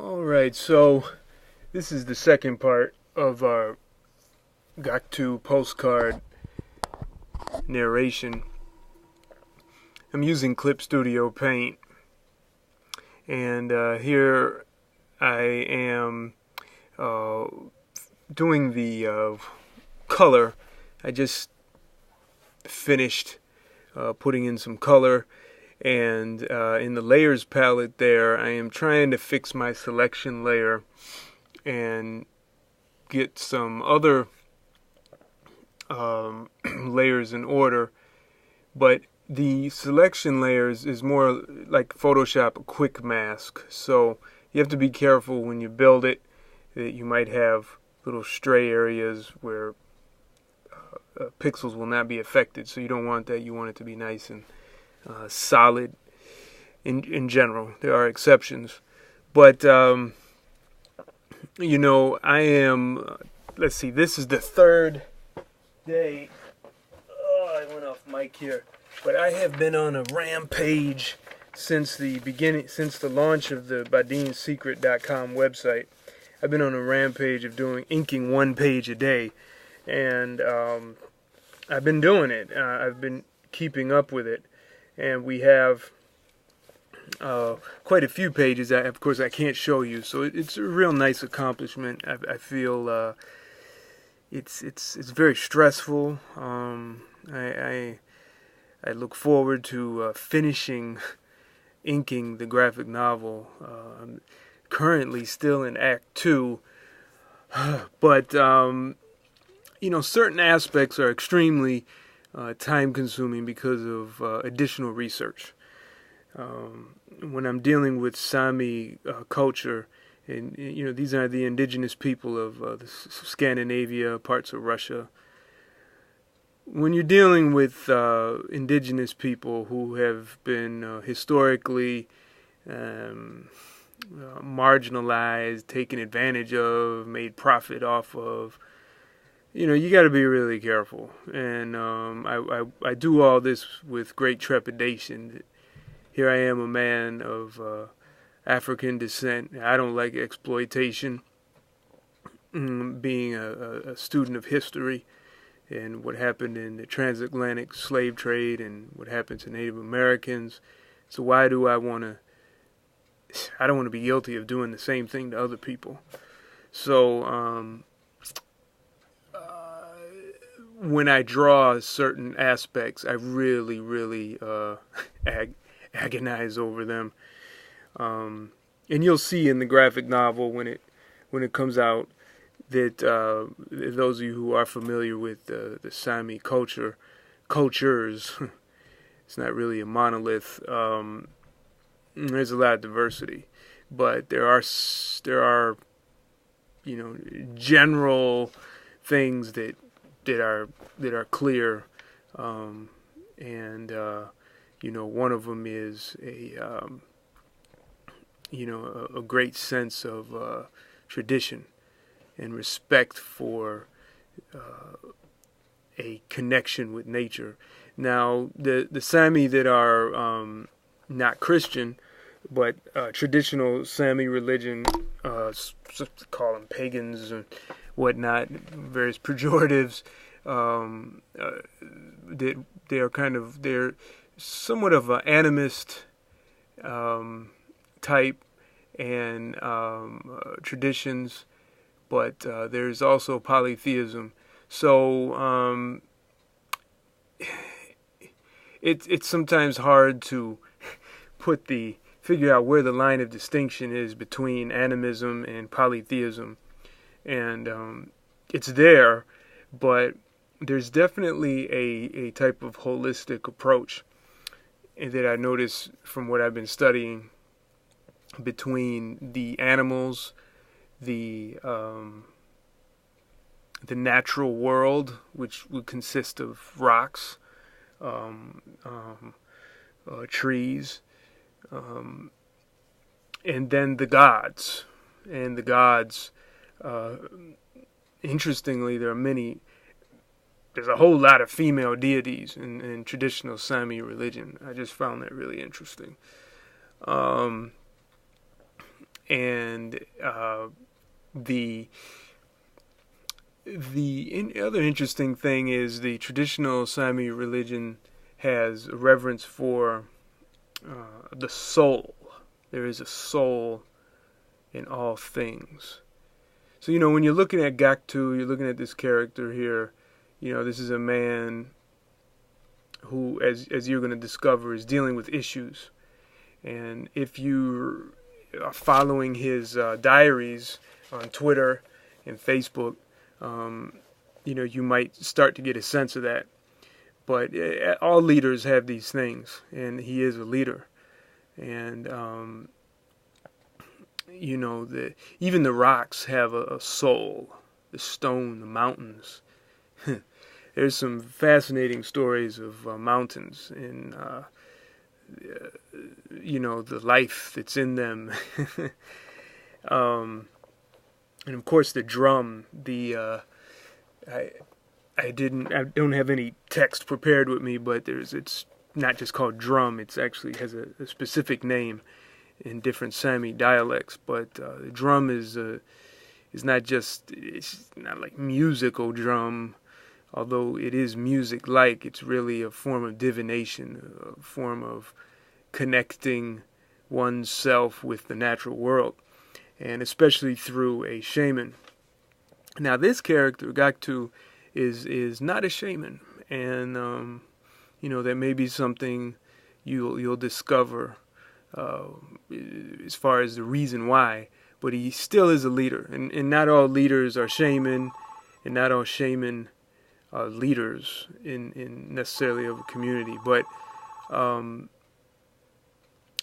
Alright, so this is the second part of our Gaaktu postcard narration. I'm using Clip Studio Paint, and here I am doing the color. I just finished putting in some color, and in the layers palette there I am trying to fix my selection layer and get some other layers in order. But the selection layers is more like Photoshop, a quick mask, so you have to be careful when you build it that you might have little stray areas where pixels will not be affected, so you don't want that. You want it to be nice and solid in general. There are exceptions, but I am let's see, this is the third day. I went off mic here, but I have been on a rampage since the launch of the BadinSecret.com website. I've been on a rampage of inking one page a day, and I've been doing it. I've been keeping up with it, and we have quite a few pages. Of course, I can't show you, so it's a real nice accomplishment. I feel it's very stressful. I look forward to finishing inking the graphic novel. I'm currently still in Act 2, but certain aspects are extremely time-consuming because of additional research. When I'm dealing with Saami culture, and these are the indigenous people of Scandinavia, parts of Russia. When you're dealing with indigenous people who have been historically marginalized, taken advantage of, made profit off of, you got to be really careful. And I do all this with great trepidation. Here I am, a man of African descent. I don't like exploitation. Being a student of history and what happened in the transatlantic slave trade and what happened to Native Americans. So why do I don't want to be guilty of doing the same thing to other people. So when I draw certain aspects, I really, really agonize over them. And you'll see in the graphic novel when it comes out that those of you who are familiar with the Saami cultures, it's not really a monolith. There's a lot of diversity, but there are general things that are clear, and one of them is a great sense of tradition and respect for a connection with nature. Now, the Saami that are not Christian, but traditional Saami religion, call them pagans and whatnot, various pejoratives, they're somewhat of an animist type and traditions, but there's also polytheism. So it's sometimes hard to figure out where the line of distinction is between animism and polytheism, and it's there, but there's definitely a type of holistic approach that I notice from what I've been studying between the animals, the natural world, which would consist of rocks, trees, and then the gods. And the gods, interestingly, there's a whole lot of female deities in traditional Saami religion. I just found that really interesting. And other interesting thing is the traditional Saami religion has a reverence for the soul. There is a soul in all things. So, when you're looking at Gaaktu, you're looking at this character here, this is a man who, as you're going to discover, is dealing with issues. And if you are following his diaries on Twitter and Facebook, you might start to get a sense of that. But all leaders have these things, and he is a leader. And, even the rocks have a soul, the stone, the mountains. There's some fascinating stories of mountains and, the life that's in them. And of course the drum, I don't have any text prepared with me, but it's not just called drum, it's actually has a specific name in different Saami dialects. But the drum is it's not like musical drum, although it is music-like. It's really a form of divination, a form of connecting oneself with the natural world, and especially through a shaman. Now, this character, Gaaktu, is not a shaman, and that may be something you'll discover as far as the reason why. But he still is a leader, and not all leaders are shaman, and not all shaman are leaders in necessarily of a community. But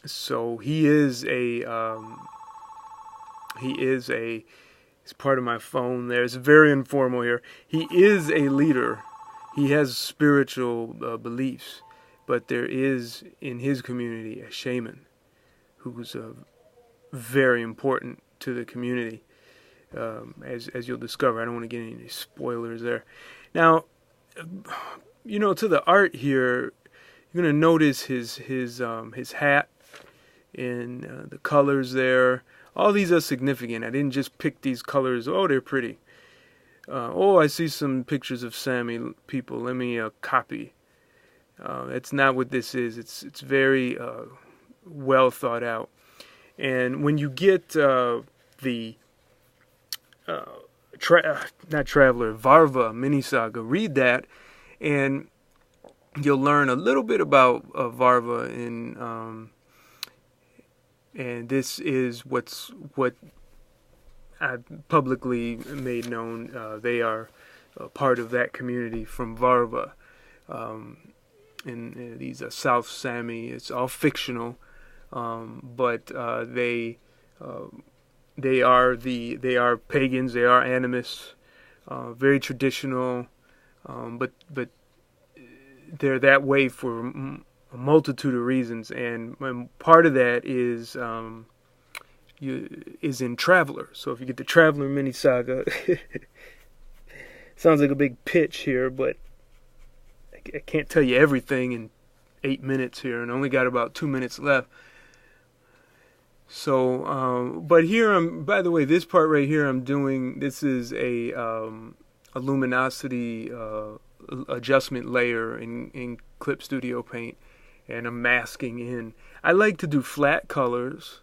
so he is it's part of my phone there. It's very informal here. He is a leader. He has spiritual beliefs, but there is in his community a shaman who's very important to the community, as you'll discover. I don't want to get any spoilers there. Now, to the art here, you're going to notice his hat and the colors there. All these are significant. I didn't just pick these colors. Oh, they're pretty. I see some pictures of Saami people. Let me copy. That's not what this is. It's very well thought out. And when you get Varva Mini-Saga, read that, and you'll learn a little bit about Varva. And this is what I've publicly made known. They are part of that community from Varva. And these are South Saami. It's all fictional, but they are pagans. They are animists, very traditional, but they're that way for a multitude of reasons, and part of that is in Traveler. So if you get the Traveler Mini-Saga, sounds like a big pitch here, but I can't tell you everything in 8 minutes here, and I only got about 2 minutes left. So, but here by the way, this part right here this is a luminosity adjustment layer in Clip Studio Paint. And I'm masking in. I like to do flat colors,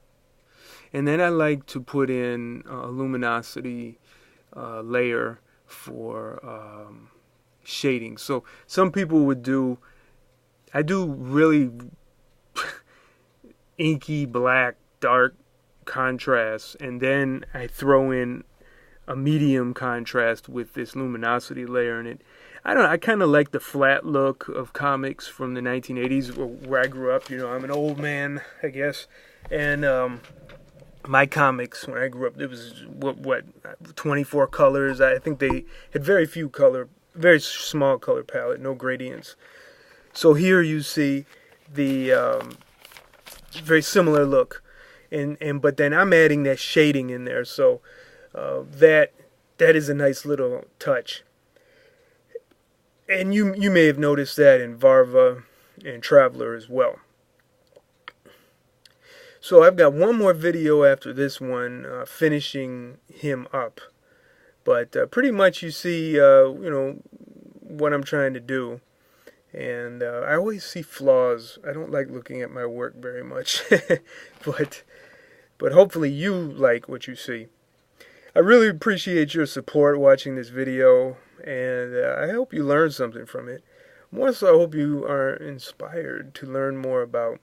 and then I like to put in a luminosity layer for shading. So some people would I do really inky, black, dark contrast, and then I throw in a medium contrast with this luminosity layer, and I kind of like the flat look of comics from the 1980s where I grew up. I'm an old man, I guess. And my comics, when I grew up, it was, 24 colors. I think they had very small color palette, no gradients. So here you see the very similar look. But then I'm adding that shading in there. So that is a nice little touch. And you may have noticed that in Varva and Traveler as well. So I've got one more video after this one, finishing him up. But pretty much you see, what I'm trying to do. And I always see flaws. I don't like looking at my work very much. but hopefully you like what you see. I really appreciate your support watching this video. And I hope you learned something from it. More so, I hope you are inspired to learn more about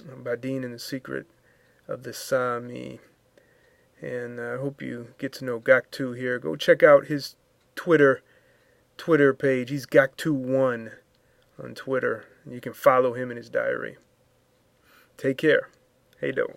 Badin and the secret of the Saami. And I hope you get to know Gaaktu here. Go check out his Twitter page. He's Gaaktu1 on Twitter. You can follow him in his diary. Take care. Hey, do.